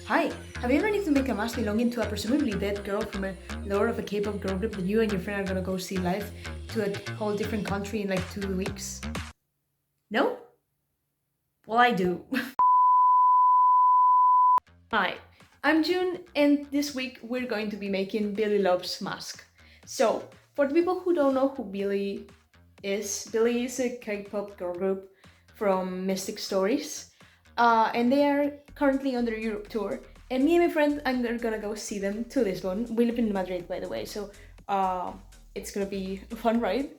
Hi, have you ever needed to make a mask belonging to a presumably dead girl from a lore of a K-pop girl group that you and your friend are gonna go see live to a whole different country in like 2 weeks? No? Well, I do. Hi, I'm June, and this week we're going to be making Billlie Love's mask. So, for the people who don't know who Billlie is a K-pop girl group from Mystic Stories, and they are currently on their Europe tour. And me and my friend are gonna go see them to Lisbon. We live in Madrid, by the way, so it's gonna be a fun ride.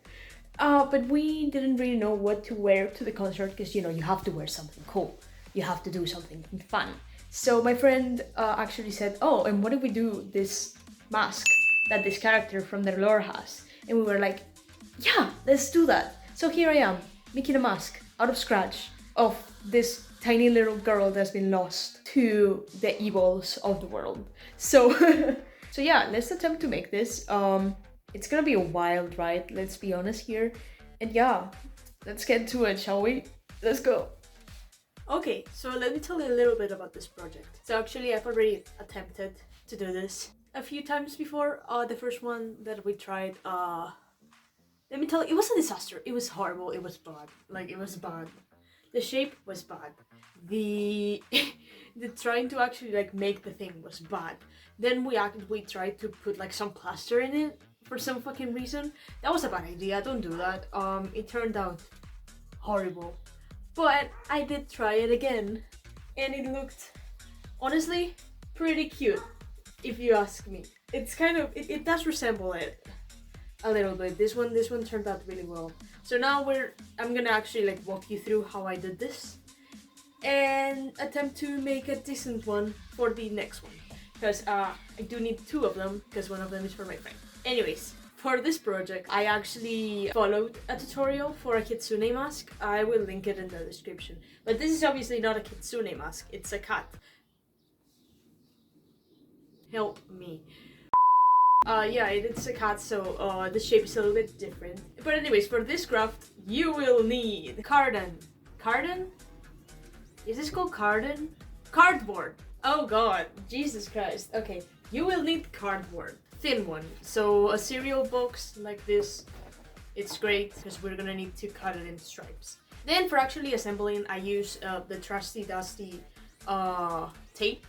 But we didn't really know what to wear to the concert because you have to wear something cool. You have to do something fun. So my friend actually said, "Oh, and what if we do this mask that this character from their lore has?" And we were like, "Yeah, let's do that." So here I am, making a mask out of scratch of this tiny little girl that's been lost to the evils of the world. So, so yeah, let's attempt to make this. It's gonna be a wild ride, let's be honest here. And yeah, let's get to it, shall we? Let's go. Okay, so let me tell you a little bit about this project. So actually, I've already attempted to do this a few times before. The first one that we tried, let me tell you, it was a disaster. It was horrible. It was bad. Like, it was bad. The shape was bad. The the trying to actually like make the thing was bad. Then we tried to put like some plaster in it for some fucking reason. That was a bad idea. Don't do that. It turned out horrible. But I did try it again, and it looked honestly pretty cute, if you ask me. It's kind of it does resemble it a little bit. This one turned out really well. So now I'm gonna actually like walk you through how I did this and attempt to make a decent one for the next one, because I do need two of them because one of them is for my friend. Anyways, for this project I actually followed a tutorial for a kitsune mask. I will link it in the description, but this is obviously not a kitsune mask, it's a cat. Help me. Yeah, it's a cat, so the shape is a little bit different. But anyways, for this craft, you will need carton. Carton? Is this called carton? Cardboard. Oh god, Jesus Christ. Okay, you will need cardboard. Thin one. So a cereal box like this, it's great because we're gonna need to cut it in stripes. Then for actually assembling, I use the trusty dusty tape.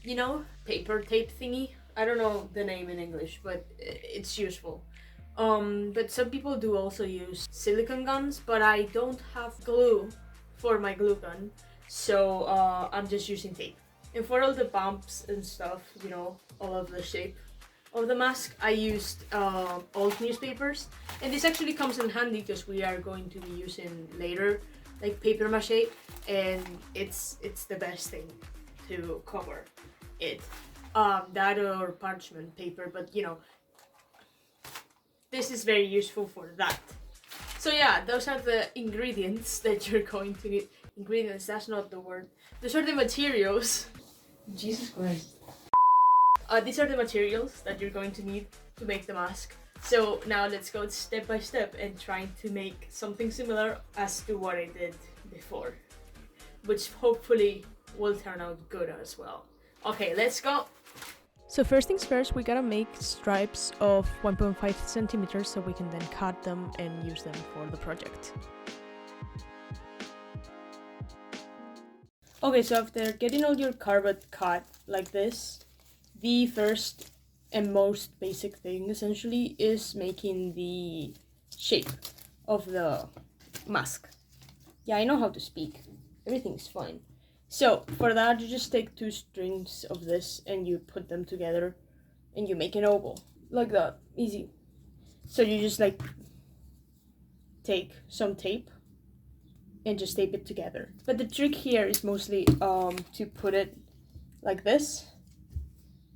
You know, paper tape thingy. I don't know the name in English, but it's useful. But some people do also use silicone guns, but I don't have glue for my glue gun, so I'm just using tape. And for all the bumps and stuff, all of the shape of the mask, I used old newspapers. And this actually comes in handy because we are going to be using later like paper mache, and it's the best thing to cover it. That or parchment paper, but this is very useful for that. So yeah, those are the ingredients that you're going to need. Ingredients, that's not the word. Those are the materials. Jesus Christ. These are the materials that you're going to need to make the mask. So now let's go step by step and trying to make something similar as to what I did before, which hopefully will turn out good as well. Okay, let's go. So first things first, we gotta make stripes of 1.5 centimeters so we can then cut them and use them for the project. Okay, so after getting all your cardboard cut like this, the first and most basic thing essentially is making the shape of the mask. Yeah, I know how to speak. Everything's fine. So for that, you just take two strings of this and you put them together and you make an oval like that. Easy. So you just like take some tape and just tape it together. But the trick here is mostly to put it like this,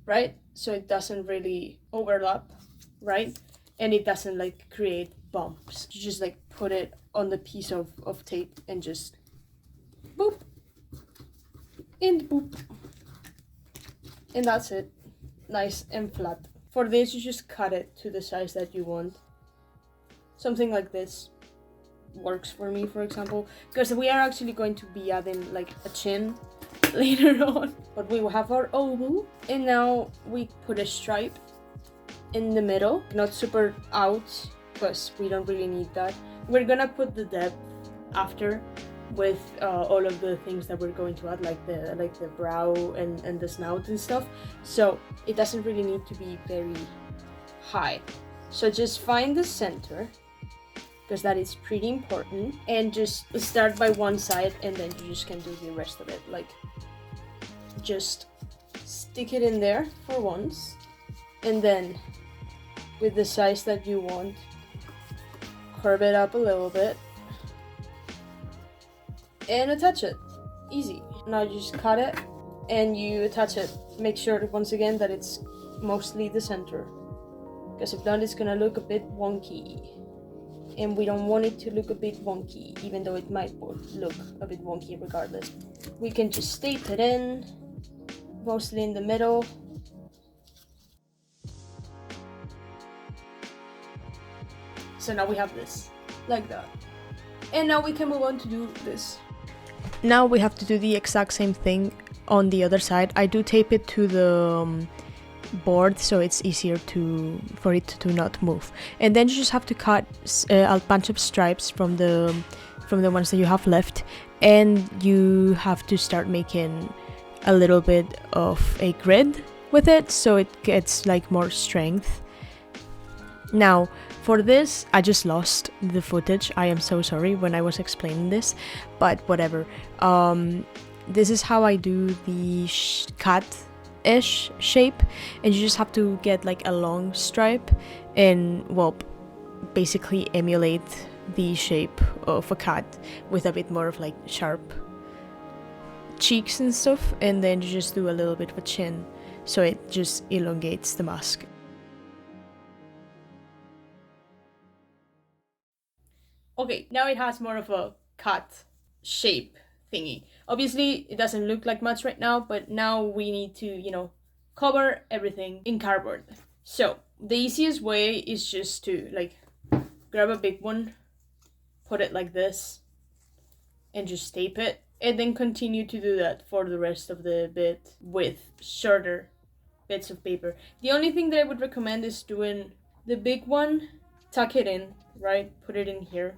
right? So it doesn't really overlap, right? And it doesn't like create bumps. You just like put it on the piece of tape and just boop. And boop. And that's it. Nice and flat. For this, you just cut it to the size that you want. Something like this works for me, for example, because we are actually going to be adding like a chin later on. But we will have our oval, and now we put a stripe in the middle, not super out, because we don't really need that. We're gonna put the depth after with all of the things that we're going to add, like the brow and the snout and stuff, so it doesn't really need to be very high. So just find the center, because that is pretty important, and just start by one side, and then you just can do the rest of it. Like, just stick it in there for once, and then with the size that you want, curve it up a little bit and attach it. Easy. Now you just cut it and you attach it. Make sure once again that it's mostly the center, because if not, it's gonna look a bit wonky, and we don't want it to look a bit wonky, even though it might look a bit wonky regardless. We can just tape it in, mostly in the middle. So now we have this, like that. And now we can move on to do this. Now we have to do the exact same thing on the other side. I do tape it to the board, so it's easier for it to not move. And then you just have to cut a bunch of stripes from the ones that you have left, and you have to start making a little bit of a grid with it, so it gets like more strength. Now for this, I just lost the footage. I am so sorry when I was explaining this, but whatever. This is how I do the cut-ish shape, and you just have to get like a long stripe and, well, basically emulate the shape of a cat with a bit more of like sharp cheeks and stuff, and then you just do a little bit of a chin, so it just elongates the mask. Okay, now it has more of a cut shape thingy. Obviously, it doesn't look like much right now, but now we need to, cover everything in cardboard. So the easiest way is just to like grab a big one, put it like this, and just tape it, and then continue to do that for the rest of the bit with shorter bits of paper. The only thing that I would recommend is doing the big one, tuck it in, right? Put it in here,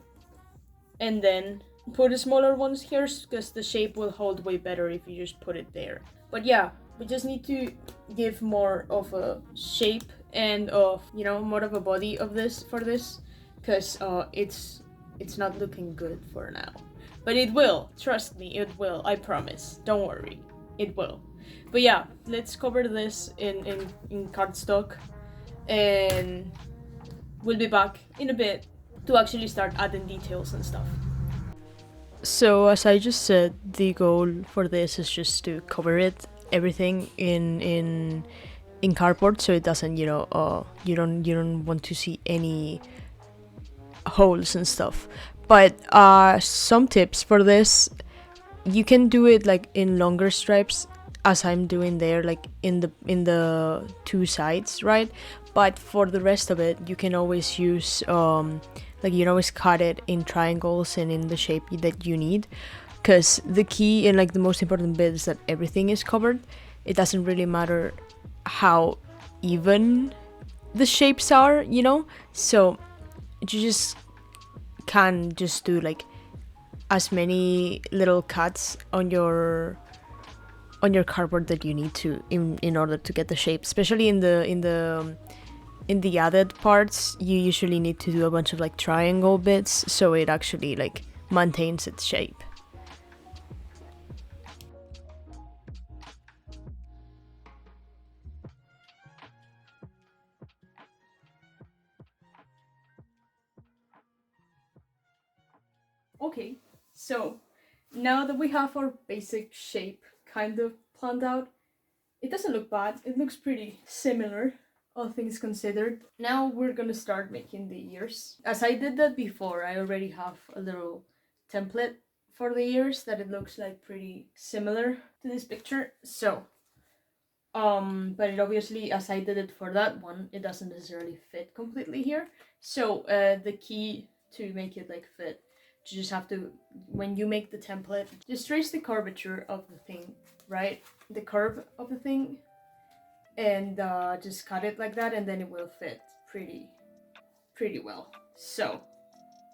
and then put the smaller ones here, because the shape will hold way better if you just put it there. But yeah, we just need to give more of a shape and of, more of a body of this for this, because it's not looking good for now. But it will, trust me, it will, I promise. Don't worry, it will. But yeah, let's cover this in cardstock, and we'll be back in a bit to actually start adding details and stuff. So as I just said, the goal for this is just to cover everything in cardboard, so it doesn't, you don't want to see any holes and stuff. But some tips for this: you can do it like in longer stripes, as I'm doing there, like in the two sides, right? But for the rest of it, you can always use like, you can always cut it in triangles and in the shape that you need, because the key and like the most important bit is that everything is covered. It doesn't really matter how even the shapes are, so you just can just do like as many little cuts on your cardboard that you need to in order to get the shape. Especially in the added parts, you usually need to do a bunch of like triangle bits, so it actually like maintains its shape. Okay, so now that we have our basic shape kind of planned out, it doesn't look bad. It looks pretty similar, all things considered. Now we're gonna start making the ears. As I did that before, I already have a little template for the ears that it looks like pretty similar to this picture. So, but it obviously, as I did it for that one, it doesn't necessarily fit completely here. So the key to make it like fit, You just have to, when you make the template, just trace the curvature of the thing, right? The curve of the thing, and just cut it like that, and then it will fit pretty well. So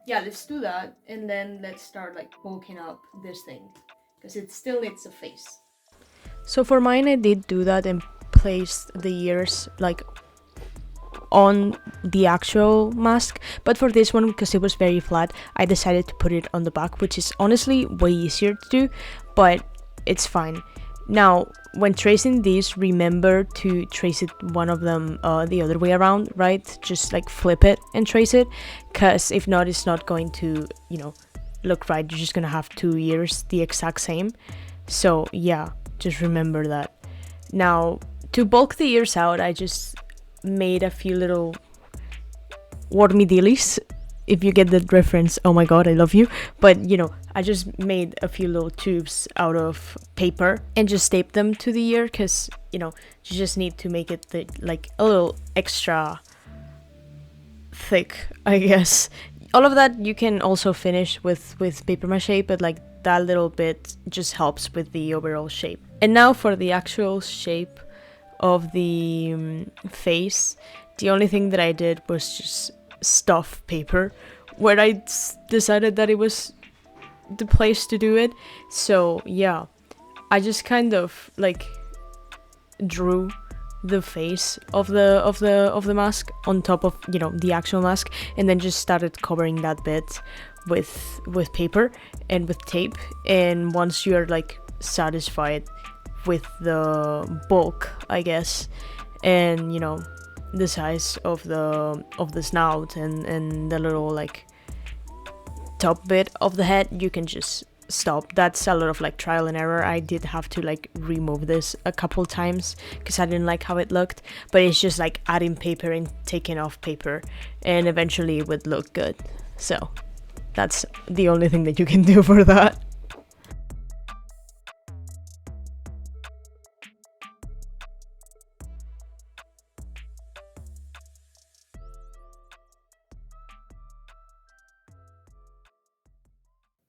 yeah, let's do that, and then let's start like bulking up this thing, because it still needs a face. So for mine, I did do that and placed the ears like on the actual mask, but for this one, because it was very flat, I decided to put it on the back, which is honestly way easier to do, but it's fine. Now, when tracing these, remember to trace it one of them the other way around, right? Just like flip it and trace it, because if not, it's not going to, look right. You're just gonna have two ears the exact same. So yeah, just remember that. Now, to bulk the ears out, I just made a few little wormy dealies. If you get the reference, oh my god, I love you. But I just made a few little tubes out of paper and just taped them to the ear, because you just need to make it like a little extra thick, I guess. All of that you can also finish with paper mache, but like that little bit just helps with the overall shape. And now for the actual shape of the face, the only thing that I did was just stuff paper where I decided that it was the place to do it. So yeah, I just kind of like drew the face of the mask on top of the actual mask, and then just started covering that bit with paper and with tape. And once you're like satisfied with the bulk, I guess, and the size of the snout and the little like top bit of the head, you can just stop. That's a lot of like trial and error. I did have to like remove this a couple times because I didn't like how it looked, but it's just like adding paper and taking off paper, and eventually it would look good. So that's the only thing that you can do for that.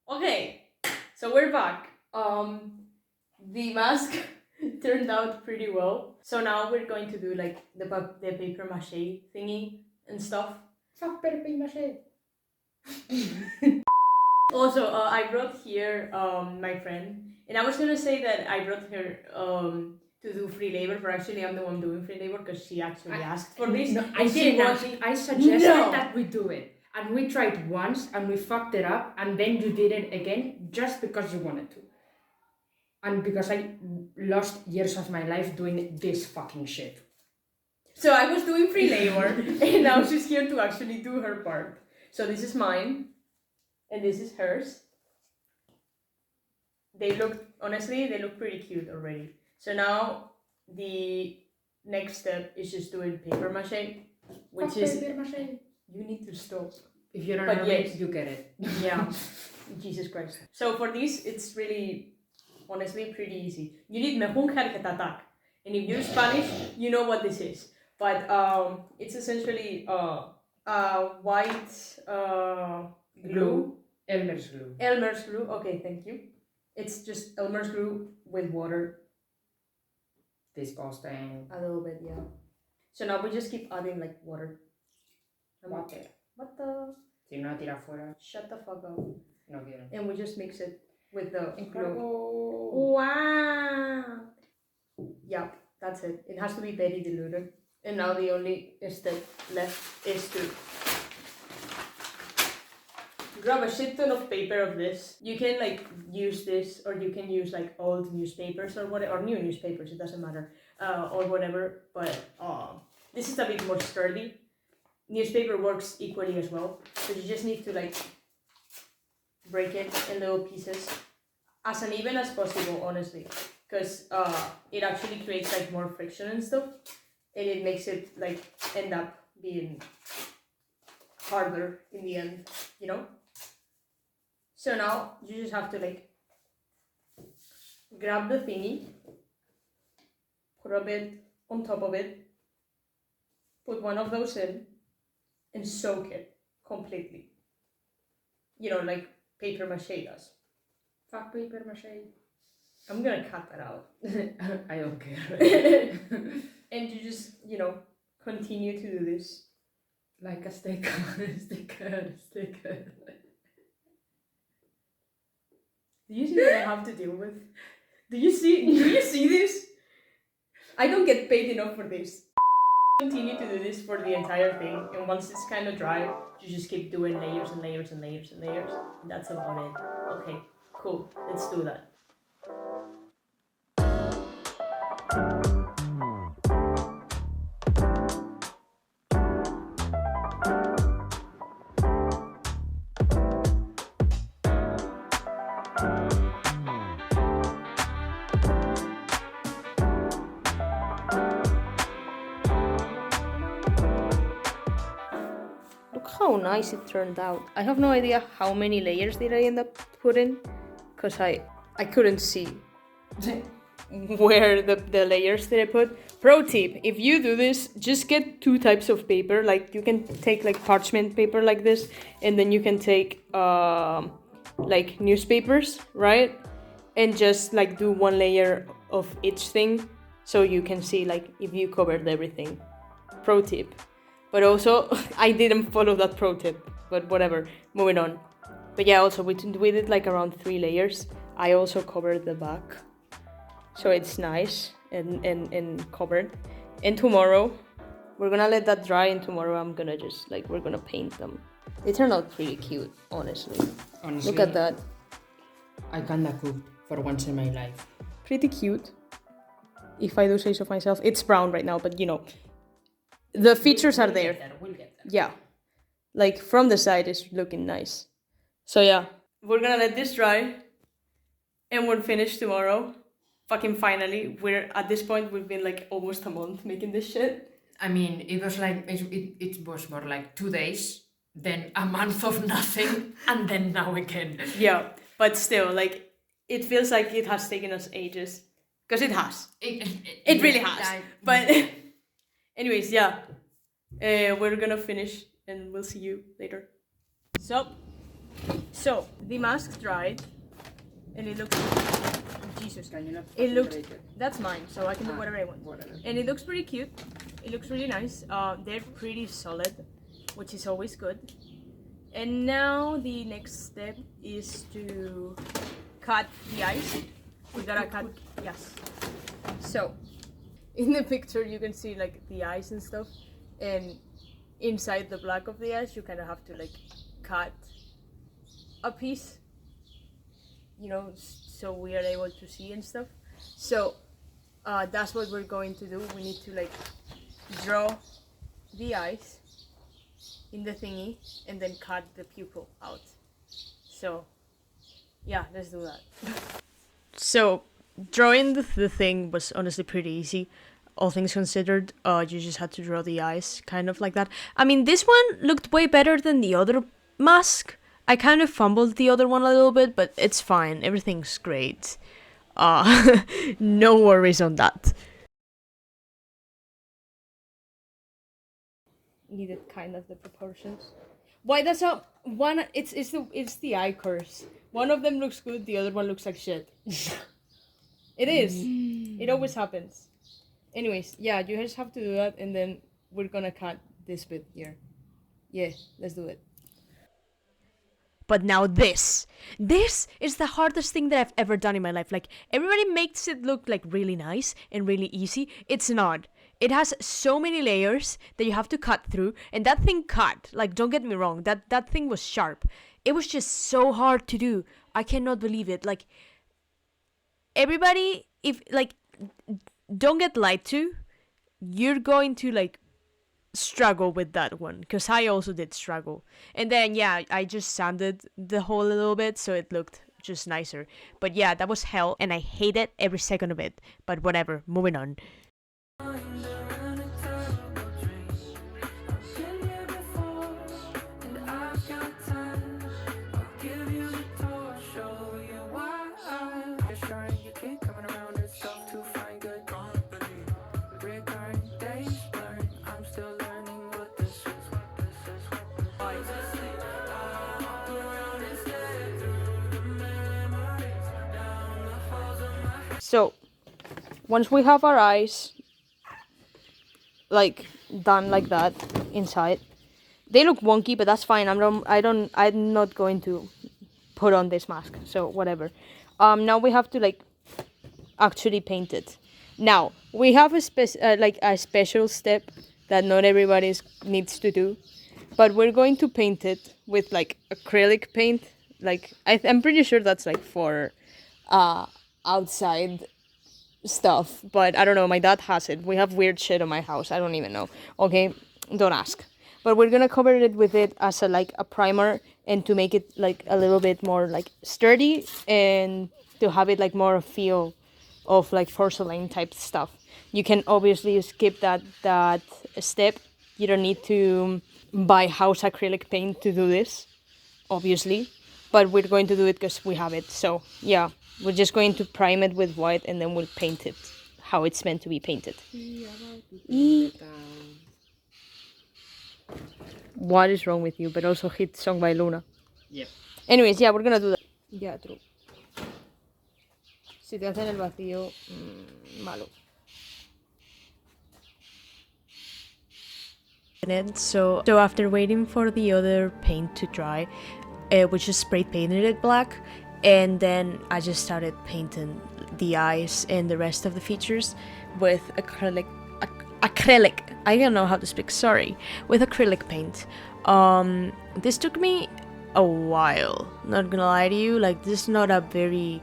Okay, so we're back. The mask turned out pretty well. So now we're going to do like the paper mache thingy and stuff. Fuck paper mache. Also, I brought here my friend, and I was gonna say that I brought her to do free labor, but actually I'm the one doing free labor because she actually asked for this. No, I didn't ask. I suggested that we do it. And we tried once and we fucked it up, and then you did it again just because you wanted to. And because I lost years of my life doing this fucking shit. So I was doing free labor, and now she's here to actually do her part. So this is mine, and this is hers. They look pretty cute already. So now the next step is just doing paper mache, which is paper mache. You need to stop. If you don't know it, you get it. Yeah. Jesus Christ. So for this, it's really, honestly, pretty easy. You need mejun jarjetatak. And if you're Spanish, you know what this is. But it's essentially white glue. Elmer's glue. Elmer's glue. Okay, thank you. It's just Elmer's glue with water. Disgusting. A little bit, yeah. So now we just keep adding like water. Water. What the? Si no la tira fuera. Shut the fuck up. No quiero. And we just mix it with the glue. Wow. Yeah, that's it. It has to be very diluted. And now the only step left is to grab a shit ton of paper of this. You can like use this, or you can use like old newspapers or whatever, or new newspapers, it doesn't matter, or whatever. But this is a bit more sturdy. Newspaper works equally as well, so you just need to like break it in little pieces, as uneven as possible, honestly, because it actually creates like more friction and stuff, and it makes it like end up being harder in the end, you know? So now you just have to like grab the thingy, put a bit on top of it, put one of those in, and soak it completely. You know, like paper mache does. Fuck paper mache. I'm gonna cut that out. I don't care. And you just, continue to do this. Like a sticker, sticker. Do you see what I have to deal with? Do you see this? I don't get paid enough for this. Continue to do this for the entire thing, and once it's kind of dry, you just keep doing layers and layers and layers and layers, and that's about it. Okay, cool, let's do that. Look how nice it turned out. I have no idea how many layers did I end up putting, because I couldn't see where the layers that I put. Pro tip, if you do this, just get 2 types of paper. Like you can take like parchment paper like this, and then you can take like newspapers, right? And just like do 1 layer of each thing, so you can see like if you covered everything. Pro tip. But also, I didn't follow that pro tip, but whatever, moving on. But yeah, also we did like around 3 layers. I also covered the back, so it's nice and covered. And tomorrow, we're gonna let that dry, and tomorrow I'm gonna just like, we're gonna paint them. They turned out pretty cute, honestly. Look at that. I kinda cooked for once in my life. Pretty cute, if I do say so myself. It's brown right now, but the features are there. We'll get there. Yeah, like from the side it's looking nice. So yeah, we're gonna let this dry, and we're finished tomorrow. Fucking finally. We're at this point, we've been like almost a month making this shit. I mean, it was like it was more like 2 days, then a month of nothing, and then now again. Yeah, but still, like, it feels like it has taken us ages, because it has. It really has. But anyways, yeah, we're gonna finish, and we'll see you later. So the mask dried, and it looks. Jesus, it looks. That's mine, so I can do whatever I want. Whatever. And it looks pretty cute. It looks really nice. They're pretty solid, which is always good. And now the next step is to cut the ice. We gotta cut. Yes. So, in the picture you can see like the ice and stuff, and inside the black of the ice you kind of have to like cut a piece, so we are able to see and stuff. So that's what we're going to do. We need to like draw the ice in the thingy and then cut the pupil out. So yeah, let's do that. So drawing the thing was honestly pretty easy, all things considered. You just had to draw the eyes kind of like that. I mean, this one looked way better than the other mask. I kind of fumbled the other one a little bit, but it's fine. Everything's great. No worries on that. Needed kind of the proportions. Why that's not one? It's the eye curse. One of them looks good, the other one looks like shit. It is. It always happens. Anyways, yeah, you just have to do that, and then we're gonna cut this bit here. Yeah, let's do it. But now this is the hardest thing that I've ever done in my life. Like, everybody makes it look like really nice and really easy. It's not. It has so many layers that you have to cut through, and that thing cut. Like, don't get me wrong, that thing was sharp. It was just so hard to do. I cannot believe it. Like, everybody, if like, don't get lied to. You're going to like struggle with that one, because I also did struggle. And then yeah, I just sanded the hole a little bit so it looked just nicer. But yeah, that was hell, and I hated every second of it. But whatever, moving on. once we have our eyes like done like that inside, they look wonky, but that's fine. I'm not going to put on this mask, so whatever. Now we have to like actually paint it. Now we have like a special step that not everybody needs to do, but we're going to paint it with like acrylic paint. Like I'm pretty sure that's like for uh outside stuff, but I don't know. My dad has it. We have weird shit on my house. I don't even know. Okay, don't ask. But we're gonna cover it with it as a like a primer, and to make it like a little bit more like sturdy, and to have it like more a feel of like porcelain type stuff. You can obviously skip that step. You don't need to buy house acrylic paint to do this, obviously, but we're going to do it because we have it. So yeah, we're just going to prime it with white, and then we'll paint it how it's meant to be painted. What is wrong with you? But also hit song by Luna. Yep. Anyways, yeah, we're gonna do that. Yeah, true. Si te hacen el vacío, malo. So after waiting for the other paint to dry, we just spray painted it black, and then I just started painting the eyes and the rest of the features with acrylic. I don't know how to speak. Sorry, with acrylic paint. This took me a while. Not gonna lie to you. Like, this is not a very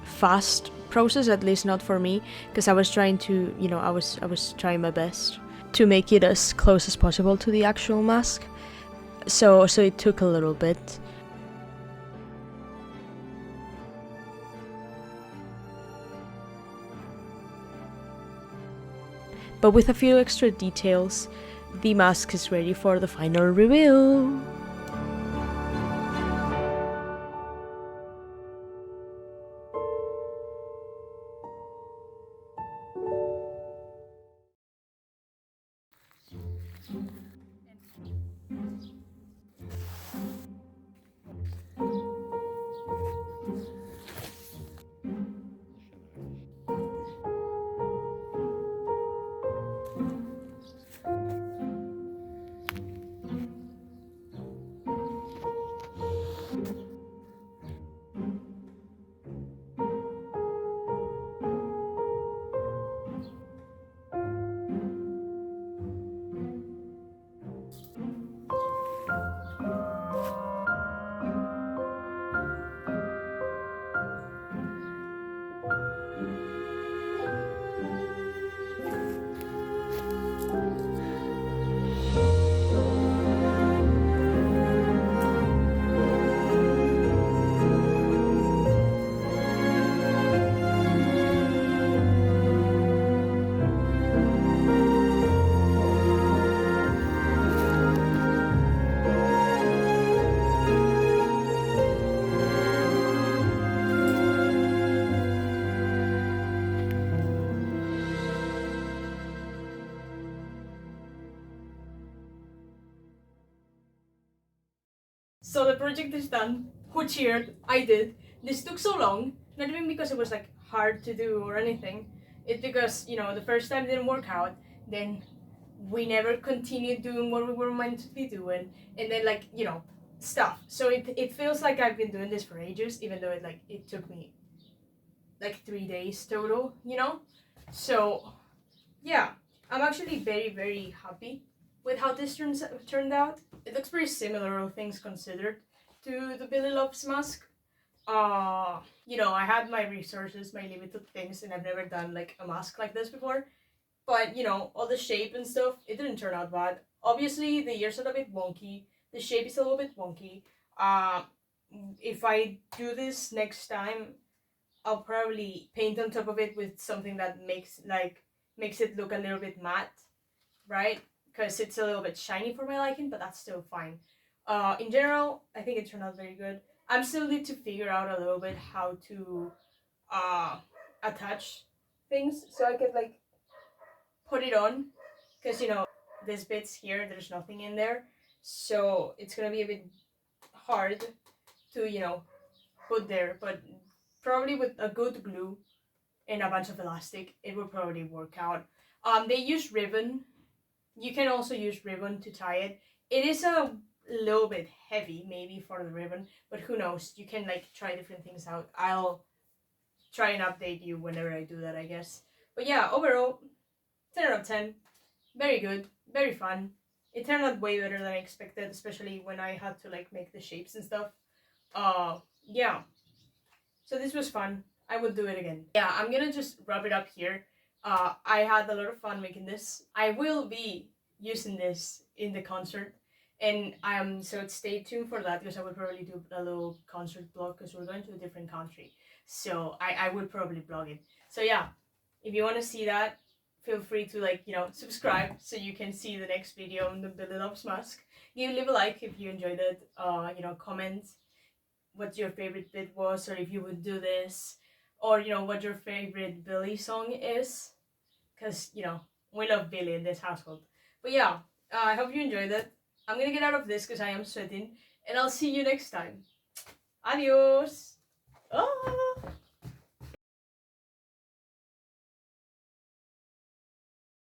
fast process, at least not for me, because I was trying to, I was trying my best to make it as close as possible to the actual mask. So it took a little bit. But with a few extra details, the mask is ready for the final reveal. So the project is done. Who cheered? I did. This took so long, not even because it was like hard to do or anything. It's because, the first time didn't work out, then we never continued doing what we were meant to be doing, and then like, stuff. So it feels like I've been doing this for ages, even though it took me like 3 days total, So yeah, I'm actually very, very happy with how this turned out. It looks pretty similar, all things considered, to the Billlie Love's mask. I had my resources, my limited things, and I've never done like a mask like this before. But all the shape and stuff, it didn't turn out bad. Obviously, the ears are a bit wonky. The shape is a little bit wonky. Uh, if I do this next time, I'll probably paint on top of it with something that makes it look a little bit matte, right? Because it's a little bit shiny for my liking, but that's still fine. In general, I think it turned out very good. I'm still need to figure out a little bit how to attach things so I could like put it on, because this bits here, there's nothing in there, so it's gonna be a bit hard to put there, but probably with a good glue and a bunch of elastic, it would probably work out. They use ribbon. You can also use ribbon to tie it. It is a little bit heavy maybe for the ribbon, but who knows? You can like try different things out. I'll try and update you whenever I do that, I guess. But yeah, overall, 10 out of 10. Very good, very fun. It turned out way better than I expected, especially when I had to like make the shapes and stuff. Yeah. So this was fun. I would do it again. Yeah, I'm gonna just wrap it up here. I had a lot of fun making this. I will be using this in the concert, and so stay tuned for that because I will probably do a little concert vlog because we're going to a different country. So I will probably vlog it. So yeah, if you want to see that, feel free to like subscribe so you can see the next video on the Billlie Love's mask. Leave a like if you enjoyed it. Comment what your favorite bit was, or if you would do this, or what your favorite Billlie song is, because we love Billlie in this household. But yeah, I hope you enjoyed it. I'm gonna get out of this because I am sweating, and I'll see you next time. Adios. Ah!